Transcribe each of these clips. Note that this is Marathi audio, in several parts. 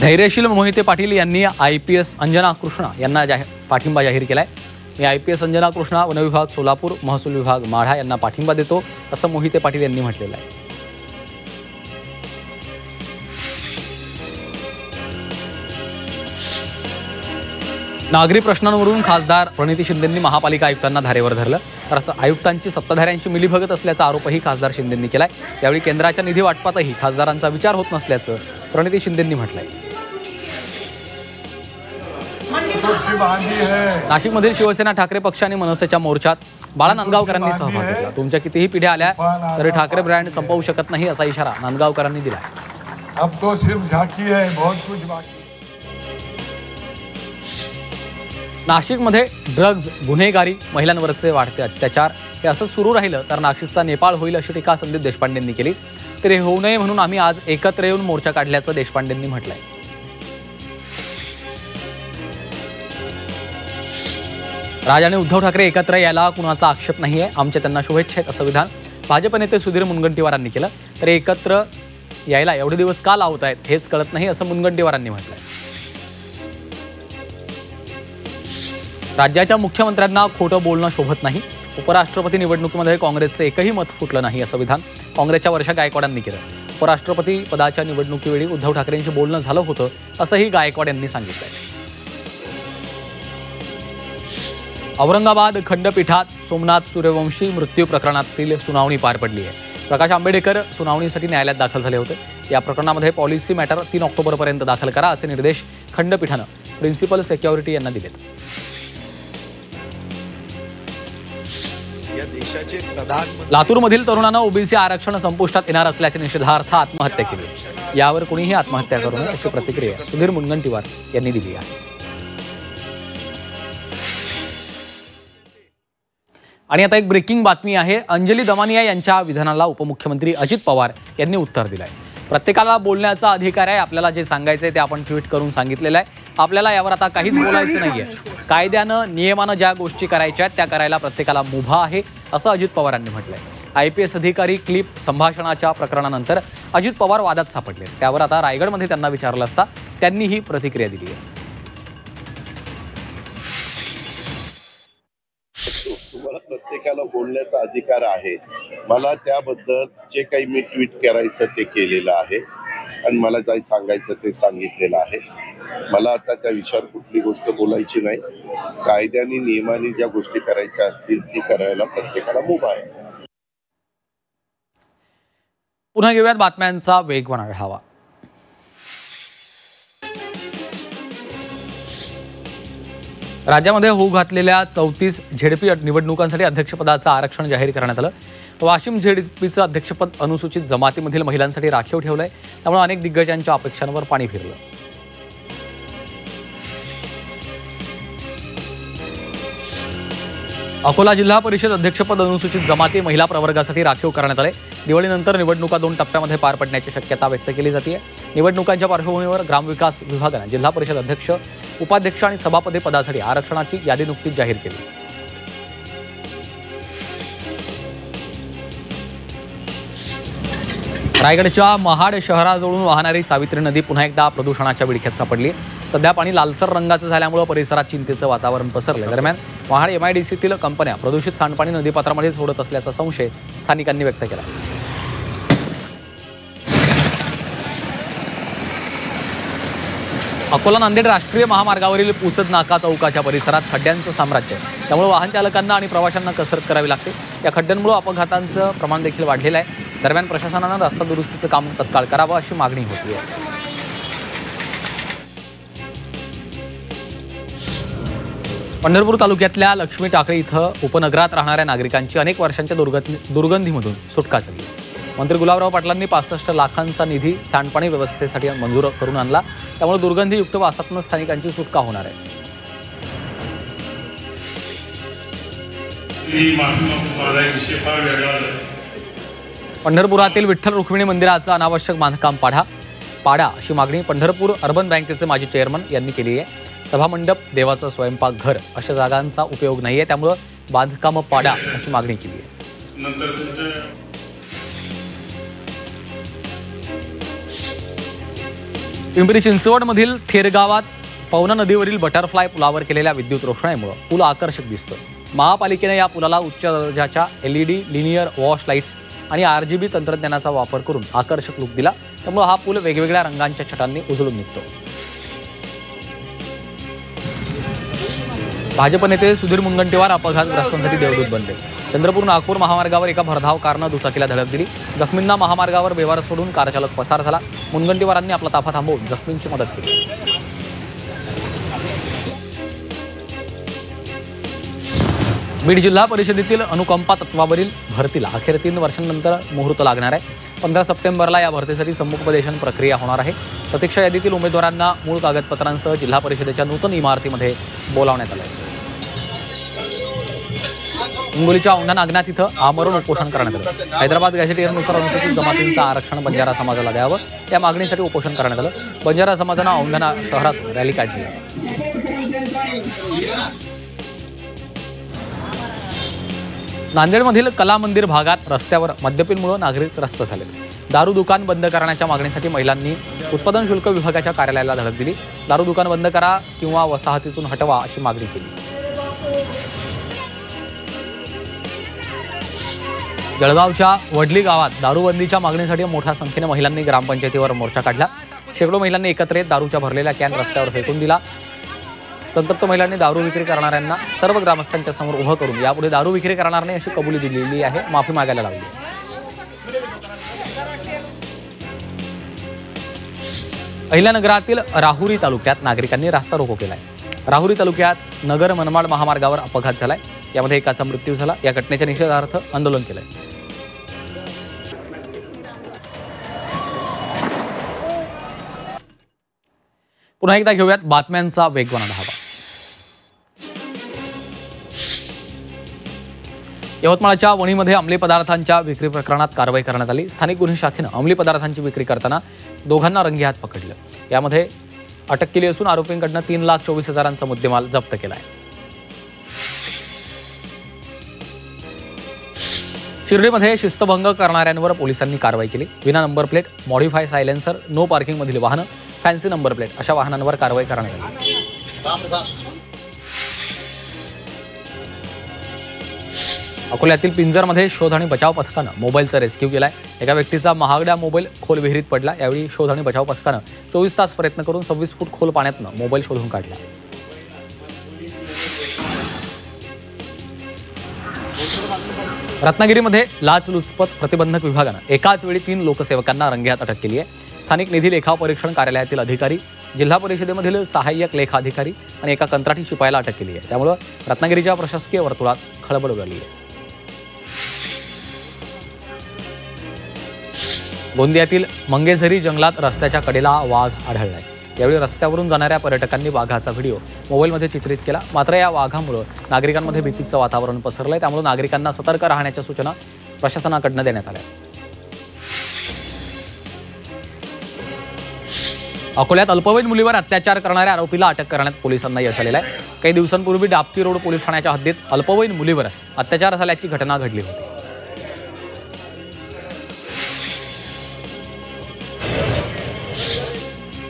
धैर्यशील मोहिते पाटील यांनी IPS अंजना कृष्णा यांना पाठिंबा जाहीर केलाय। मी IPS अंजना कृष्णा वन विभाग सोलापूर, महसूल विभाग माढा यांना पाठिंबा देतो असं मोहिते पाटील यांनी म्हटलेलं आहे। नागरी प्रश्नांवरून खासदार प्रणिती शिंदेंनी महापालिका आयुक्तांना धारेवर धरलं, तर असं आयुक्तांची सत्ताधाऱ्यांची मिलीभगत असल्याचा आरोपही खासदार शिंदेंनी केलाय। यावेळी केंद्राच्या निधी वाटपातही खासदारांचा विचार होत नसल्याचं प्रणिती शिंदेंनी म्हटलंय। नाशिकमधील शिवसेना ठाकरे पक्ष आणि मनसेच्या मोर्चात बाळा नांदगावकरांनी सहभाग घेतला। तुमच्या कितीही पिढ्या आल्या तरी ठाकरे ब्रँड संपवू शकत नाही असा इशारा नांदगावकरांनी दिला। अब तो सिर्फ झांकी है, बहुत कुछ बाकी। नाशिकमध्ये ड्रग्ज, गुन्हेगारी, महिलांवरचे वाढते अत्याचार हे असं सुरू राहिलं तर नाशिकचा नेपाळ होईल अशी टीका संदीप देशपांडेंनी केली। तरी होऊ नये म्हणून आम्ही आज एकत्र येऊन मोर्चा काढल्याचं देशपांडेंनी म्हटलंय। राज आणि उद्धव ठाकरे एकत्र यायला कुणाचा आक्षेप नाहीये, आमचे त्यांना शुभेच्छा आहेत असं विधान भाजप नेते सुधीर मुनगंटीवारांनी केलं। तर एकत्र यायला एवढे दिवस का लावत आहेत हेच कळत नाही असं मुनगंटीवारांनी म्हटलंय। राज्याच्या मुख्यमंत्र्यांना खोटं बोलणं शोभत नाही। उपराष्ट्रपती निवडणुकीमध्ये काँग्रेसचे एकही मत फुटलं नाही असं विधान काँग्रेसच्या वर्षा गायकवाडांनी केलं। उपराष्ट्रपती पदाच्या निवडणुकीवेळी उद्धव ठाकरेंशी बोलणं झालं होतं असंही गायकवाड यांनी सांगितलंय। औरंगाबाद खंडपीठात सोमनाथ सूर्यवंशी मृत्यू प्रकरणातील सुनावणी पार पडली आहे। प्रकाश आंबेडकर सुनावणीसाठी न्यायालयात दाखल झाले होते। या प्रकरणामध्ये पॉलिसी मॅटर 3 ऑक्टोबरपर्यंत दाखल करा असे निर्देश खंडपीठानं प्रिन्सिपल सिक्युरिटी यांना दिलेत। लातूरमधील तरुणानं ओबीसी आरक्षण संपुष्टात येणार असल्याच्या निषेधार्थ आत्महत्या केली। यावर कुणीही आत्महत्या करू नये अशी प्रतिक्रिया सुधीर मुनगंटीवार यांनी दिली आहे। आणि आता एक ब्रेकिंग बातमी आहे। अंजली दमानिया यांच्या विधानाला उपमुख्यमंत्री अजित पवार यांनी उत्तर दिलंय। प्रत्येकाला बोलण्याचा अधिकार आहे, आपल्याला जे सांगायचंय ते आपण ट्विट करून सांगितलेलं आहे। आपल्याला यावर आता काहीच बोलायचं नाहीये। कायद्यानं नियमानं ज्या गोष्टी करायच्या आहेत त्या करायला प्रत्येकाला मुभा आहे असं अजित पवारांनी म्हटलंय। IPS अधिकारी क्लिप संभाषणाच्या प्रकरणानंतर अजित पवार वादात सापडले। त्यावर आता रायगडमध्ये त्यांना विचारलं असता त्यांनी ही प्रतिक्रिया दिली आहे। प्रत्येकाला बोलण्याचा अधिकार आहे। मला त्याबद्दल जे काही मी ट्विट करायचं ते केलेलं आहे आणि मला जे सांगायचं ते सांगितलेलं आहे। मला आता त्या विषयावर कुठली गोष्ट बोलायची नाही। कायद्याने नियमाने ज्या गोष्टी करायच्या असतील ती करायला प्रत्येकाला मुभा आहे। पुन्हा घेऊयात बातम्यांचा वेगवान आढावा। राज्यामध्ये होऊ घातलेल्या 34 ZP निवडणुकांसाठी अध्यक्षपदाचं आरक्षण जाहीर करण्यात आलं। वाशिम ZPचं अध्यक्षपद अनुसूचित जमातीमधील महिलांसाठी राखीव ठेवलंय, त्यामुळे अनेक दिग्गजांच्या अपेक्षांवर पाणी फिरलं। अकोला जिल्हा परिषद अध्यक्षपद अनुसूचित जमाती महिला प्रवर्गासाठी राखीव करण्यात आले। दिवाळीनंतर निवडणुका 2 टप्प्यामध्ये पार पडण्याची शक्यता व्यक्त केली जाते। निवडणुकांच्या पार्श्वभूमीवर ग्रामविकास विभागाने जिल्हा परिषद अध्यक्ष, उपाध्यक्ष आणि सभापती पदासाठी आरक्षणाची यादी नुकतीच जाहीर केली। रायगडच्या महाड शहराजवळून वाहणारी सावित्री नदी पुन्हा एकदा प्रदूषणाच्या विळख्यात सापडली। सध्या पाणी लालसर रंगाचं झाल्यामुळे परिसरात चिंतेचं वातावरण पसरलं। दरम्यान महाड MIDCतील कंपन्या प्रदूषित सांडपाणी नदीपात्रामध्ये सोडत असल्याचा संशय स्थानिकांनी व्यक्त केला। अकोला नांदेड राष्ट्रीय महामार्गावरील पुसद नाका चौकाच्या परिसरात खड्ड्यांचं साम्राज्य आहे, त्यामुळे वाहन चालकांना आणि प्रवाशांना कसरत करावी लागते। या खड्ड्यांमुळे अपघातांचं प्रमाण देखील वाढलेलं आहे। दरम्यान प्रशासनानं रस्ता दुरुस्तीचं काम तत्काळ करावं अशी मागणी होती आहे। पंढरपूर तालुक्यातल्या लक्ष्मी टाकळी इथं उपनगरात राहणाऱ्या नागरिकांची अनेक वर्षांच्या दुर्गंधीमधून सुटका झाली। मंत्री गुलाबराव पाटलांनी 65 लाखांचा निधी सांडपाणी व्यवस्थेसाठी मंजूर करून आणला, त्यामुळे दुर्गंधीयुक्त वासातून स्थानिकांची सुटका होणार आहे। पंढरपुरातील विठ्ठल रुक्मिणी मंदिराचं अनावश्यक बांधकाम पाडा अशी मागणी पंढरपूर अर्बन बँकेचे माजी चेअरमन यांनी केली आहे। सभामंडप, देवाचं स्वयंपाकघर अशा जागांचा उपयोग नाहीये, त्यामुळे बांधकाम पाडा अशी मागणी केली आहे। पिंपरी चिंचवडमधील थेरगावात पवना नदीवरील बटरफ्लाय पुलावर केलेल्या विद्युत रोषणाईमुळे पूल आकर्षक दिसतो. महापालिकेने या पुलाला उच्च दर्जाच्या LED लिनियर वॉश लाईट्स आणि RGB तंत्रज्ञानाचा वापर करून आकर्षक लुक दिला. त्यामुळे हा पूल वेगवेगळ्या रंगांच्या छटांनी उजळून निघतो. भाजप नेते सुधीर मुनगंटीवार अपघातग्रस्तांसाठी देवदूत बनले. चंद्रपूर नागपूर महामार्गावर एका भरधाव कारनं दुचाकीला धडक दिली. जखमींना महामार्गावर बेवार सोडून कार चालक पसार झाला. मुनगंटीवारांनी आपला ताफा थांबवून जखमींची मदत केली. बीड जिल्हा परिषदेतील अनुकंपा तत्वावरील भरतीला अखेर 3 वर्षांनंतर मुहूर्त लागणार आहे. 15 सप्टेंबरला या भरतीसाठी समुपदेशन प्रक्रिया होणार आहे. प्रतीक्षा यादीतील उमेदवारांना मूळ कागदपत्रांसह जिल्हा परिषदेच्या नूतन इमारतीमध्ये बोलावण्यात आलं आहे. हिंगोलीच्या औंढा नागनाथ इथं आमरण उपोषण करण्यात आलं. हैदराबाद गॅझेटियरनुसार अनुसूचित जमातींचं आरक्षण बंजारा समाजाला द्यावं या मागणीसाठी उपोषण करण्यात आलं. बंजारा समाजानं औंढा शहरात रॅली काढली. नांदेडमधील कला मंदिर भागात रस्त्यावर मद्यपींमुळे नागरिक त्रस्त झाले. दारू दुकान बंद करण्याच्या मागणीसाठी महिलांनी उत्पादन शुल्क विभागाच्या कार्यालयाला धडक दिली. दारू दुकान बंद करा किंवा वसाहतीतून हटवा अशी मागणी केली. जळगावच्या वडली गावात दारूबंदीच्या मागणीसाठी मोठ्या संख्येने महिलांनी ग्रामपंचायतीवर मोर्चा काढला. शेकडो महिलांनी एकत्र येत दारूच्या भरलेला कॅन रस्त्यावर फेकून दिला. संतप्त महिलांनी दारू विक्री करणाऱ्यांना सर्व ग्रामस्थांच्या समोर उभं करून यापुढे दारू विक्री करणार नाही अशी कबुली दिलेली आहे. माफी मागायला लागली. अहिल्यानगरातील राहुरी तालुक्यात नागरिकांनी रास्ता रोको केलाय. राहुरी तालुक्यात नगर मनमाड महामार्गावर अपघात झालाय. यामध्ये एकाचा मृत्यू झाला. या घटनेच्या निषेधार्थ आंदोलन केलंय. पुन्हा एकदा घेऊयात बातम्यांचा वेगवान आढावा. यवतमाळच्या वणीमध्ये अंमली पदार्थांच्या विक्री प्रकरणात कारवाई करण्यात आली. स्थानिक गुन्हे शाखेनं अंमली पदार्थांची विक्री करताना दोघांना रंगेहात पकडलं. यामध्ये अटक केली असून आरोपींकडनं 3,24,000चा मुद्देमाल जप्त केला आहे. शिर्डीमध्ये शिस्तभंग करणाऱ्यांवर पोलिसांनी कारवाई केली. विना number plate, modify silencer, no पार्किंगमधील वाहनं, फॅन्सी नंबर प्लेट अशा वाहनांवर कारवाई करण्यात आली. अकोल्यातील पिंजरमध्ये शोध आणि बचाव पथकानं मोबाईलचा रेस्क्यू केलाय. एका व्यक्तीचा महागडा मोबाईल खोल विहिरीत पडला. यावेळी शोध आणि बचाव पथकानं 24 तास प्रयत्न करून 26 फूट खोल पाण्यातनं मोबाईल शोधून काढला. रत्नागिरीमध्ये लाचलुचपत प्रतिबंधक विभागानं एकाच वेळी 3 लोकसेवकांना रंगेहात अटक केली आहे. स्थानिक निधी लेखा परीक्षण कार्यालयातील अधिकारी, जिल्हा परिषदेमधील सहाय्यक लेखा अधिकारी आणि एका कंत्राटी शिपायाला अटक केली आहे. त्यामुळे रत्नागिरीच्या प्रशासकीय वर्तुळात खळबळ उडाली आहे. गोंदियातील मंगेझरी जंगलात रस्त्याच्या कडेला वाघ आढळलाय. यावेळी रस्त्यावरून जाणाऱ्या पर्यटकांनी वाघाचा व्हिडिओ मोबाईलमध्ये चित्रित केला. मात्र या वाघामुळे नागरिकांमध्ये भीतीचं वातावरण पसरलंय. त्यामुळे नागरिकांना सतर्क राहण्याच्या सूचना प्रशासनाकडून देण्यात आल्या. अकोल्यात अल्पवयीन मुलीवर अत्याचार करणाऱ्या आरोपीला अटक करण्यात पोलिसांना यश आलेलं आहे. काही दिवसांपूर्वी डापती रोड पोलीस ठाण्याच्या हद्दीत अल्पवयीन मुलीवर अत्याचार झाल्याची घटना घडली होती.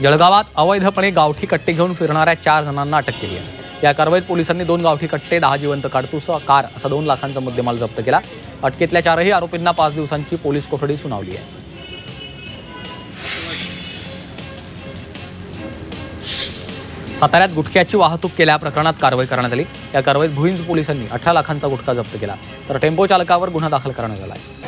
जळगावात अवैधपणे गावठी कट्टे घेऊन फिरणाऱ्या 4 जणांना अटक केली आहे. या कारवाईत पोलिसांनी 2 गावठी कट्टे, 10 जिवंत काडतूस, कार असा 2 लाखांचा मुद्देमाल जप्त केला. अटकेतल्या 4ही आरोपींना 5 दिवसांची पोलीस कोठडी सुनावली आहे. साताऱ्यात गुटख्याची वाहतूक केल्या प्रकरणात कारवाई करण्यात आली. या कारवाईत भुईंज पोलिसांनी 18 लाखांचा गुटखा जप्त केला. तर टेम्पो चालकावर गुन्हा दाखल करण्यात आला आहे.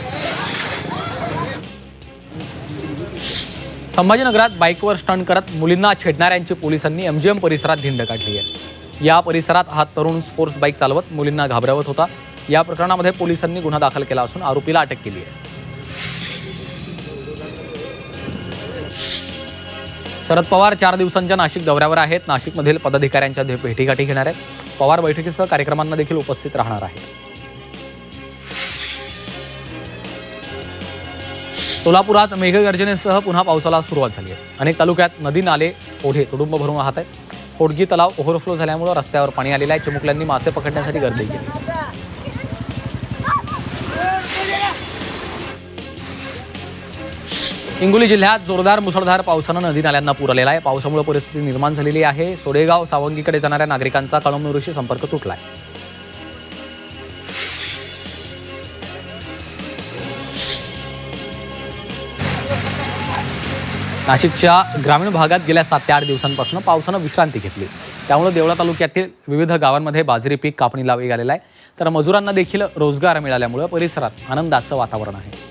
संभाजीनगरात बाईकवर स्टंट करत मुलींना छेडणाऱ्यांची पोलिसांनी MGM परिसरात धिंड काढली आहे. या परिसरात हा तरुण स्पोर्ट्स बाईक चालवत मुलींना घाबरवत होता. या प्रकरणामध्ये पोलिसांनी गुन्हा दाखल केला असून आरोपीला अटक केली आहे. शरद पवार 4 दिवसांच्या नाशिक दौऱ्यावर आहेत. नाशिकमधील पदाधिकाऱ्यांच्या भेटीगाठी घेणार आहेत. पवार बैठकीसह कार्यक्रमांना देखील उपस्थित राहणार आहेत. सोलापुरात मेघगर्जनेसह पुन्हा पावसाला सुरुवात झाली आहे. अनेक तालुक्यात नदी, नाले, ओढे तुडुंब भरून वाहत आहेत. होडगी तलाव ओव्हरफ्लो झाल्यामुळे रस्त्यावर पाणी आलेलं आहे. चिमुकल्यांनी मासे पकडण्यासाठी गर्दी केली. हिंगोली जिल्ह्यात जोरदार मुसळधार पावसानं नदी नाल्यांना पूर आलेला आहे. पावसामुळे परिस्थिती निर्माण झालेली आहे. सोडेगाव सावंगीकडे जाणाऱ्या नागरिकांचा कळमनुरीशी संपर्क तुटलाय. नाशिकच्या ग्रामीण भागात गेल्या 7 ते 8 दिवसांपासून पावसानं विश्रांती घेतली. त्यामुळे देवळा तालुक्यातील विविध गावांमध्ये बाजरी पीक कापणीला वेग आलेला आहे. तर मजुरांना देखील रोजगार मिळाल्यामुळे परिसरात आनंदाचं वातावरण आहे.